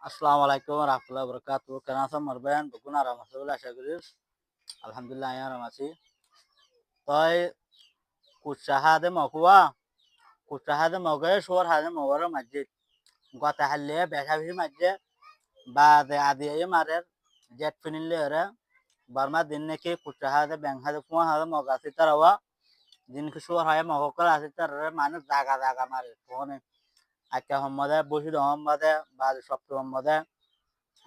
আসসালামু আলাইকুম রাহমাতুল্লাহি ওয়া বারাকাতুহু। কেমন আছেন মারবেন? বকুন আরাম আছে বলে আশা করি। আলহামদুলিল্লাহ আমি আরাম আছি। তয় কুচ্চাহাদে মকুয়া কুচ্চাহাদে মগে সোর হাদে মগর মসজিদ গতা হাল্লে বেশা বেশি মসজিদ বাদে আদি এই মারের জেট ফিনিলে রে বারমা দিন নাকি কুচ্চাহাদে ব্যাংহাদে ফুয়া হাদে মগাছি তারাওয়া দিনকে সোর হায় মগকল আছে তারা মানুষ জাগা জাগা মারে ফোনে আক্কা হম্মদে বসিদ হম্মদে বাদে সপ্তম হম্মদে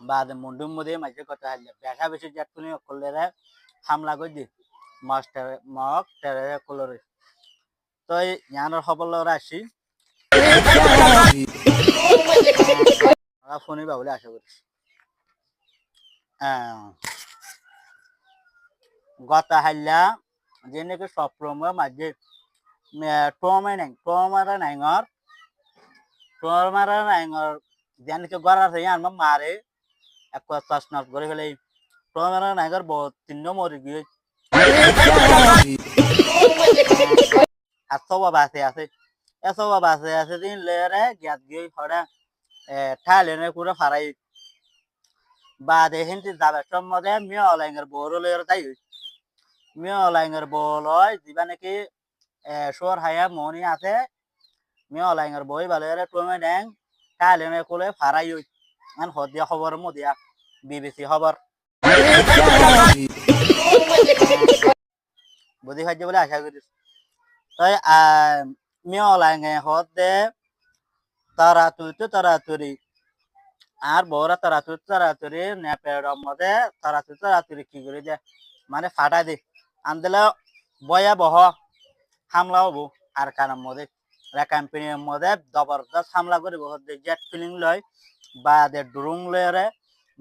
বাদে মুন্ডুম মধ্যে মাঝে কথা হারলে বেশা বেশি জাতকুনি করলে হামলা করে দি মাস্টার মক টেরে কলরে তো ইয়ানোর খবর লগে আসি ফোনই বা বলে আশা করি গতা হাইলা যে নাকি সপ্রম মাঝে টমারা নাইঙর যেন কি গড়া থেকে আনবা মারে এক প্রশ্ন করে ফেলে টমারা নাইঙর বহুত তিন মরে গিয়ে আর সবা বাসে আছে এ সবা বাসে আছে দিন লেরে গ্যাস গিয়ে ফড়া ঠালে পুরো ফারাই বাদে হিন্দি যাবে সম্মদে মিয়া অলাইঙ্গের বড় লের তাই মিয়া অলাইঙ্গের বলয় দিবা নাকি সোর হায়া মনি আছে মিয়া অলাইঙ্গের বই বালের টমে ড্যাং ঠালে কোলে ফারাই আন হদিয়া খবর মদিয়া বিবিসি খবর বুঝি খাইছে বলে আশা করি তাই মিয়া অলাইঙ্গে হদে তাড়াতাড়ি আর বড় তাড়াতাড়ি নেপের মধ্যে তাড়াতাড়ি কি করে দে মানে ফাটা দে আনদিলে বয়া বহ হামলা হবো আর কানের মধ্যে ক্যাম্পেনির মধ্যে জবরদস্ত হামলা করে বহুত জেট ফিলিং লয় বা দে ড্রোন লয়রে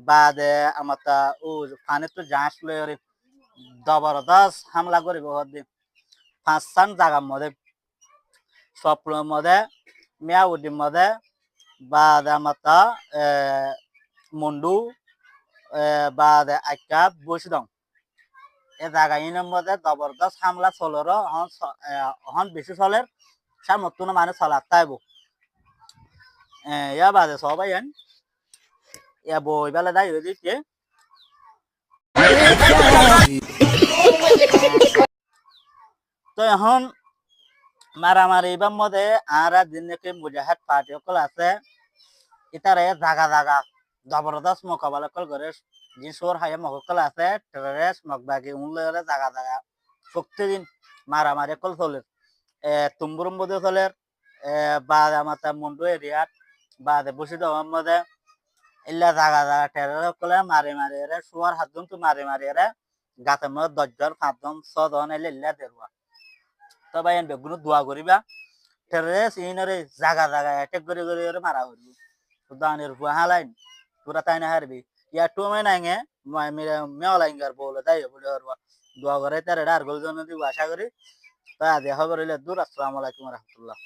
বা দে আমার তা ও ফানে তো জাঁচ লয়রে জবরদস্ত হামলা করে বহুত দিন 5 জায়গার মধ্যে স্বপ্নের মধ্যে মিয়াউদ্দিন মধ্যে বা দে আমার তা মুন্ডু বা দে আইকা বসে দং এ জায়গা ইনের মধ্যে জবরদস্ত হামলা চলর হন বেশি চলের সার মতন মানে চলার তাইব ইয়া বাদে সবাই ইয়া বই বেলা দায় হয়ে দিচ্ছে তো এখন মারামারি এবার মধ্যে আর দিন নাকি মুজাহাদ পার্টি সকল আছে ইতারে জাগা জাগা জবরদস্ত মোকাবেলা কল করে যে সোর হাইয়া মকল আছে টেররিস্ট মকবাগি উনলে জাগা জাগা প্রতিদিন মারামারি কল চলে তুম্বুর মধ্যে চলে বা আমার মুন্ডু এরিয়াত বা বসিত মধ্যে ইল্লা জাগা জাগা টেররিস্ট কলে মারি মারি রে সোয়ার হাতজন তো মারি মারি রে গাতের মধ্যে 10 জন 5 জন 6 জন এলে ইল্লা দেরুয়া তবে এন বেগুনো দোয়া করিবা টেররিস্ট ইনরে জাগা জাগা অ্যাটাক করে মারা হইব দানের হালাইন পুরা তাই না হারবি ইয়া টুমে নাইঙে মেলাইঙ্গার বলে তাই বলে দোয়া করে তার আর গোলজন দিব আশা করি তা দেখা করিলে দূর আসসালামু আলাইকুম রহমতুল্লাহ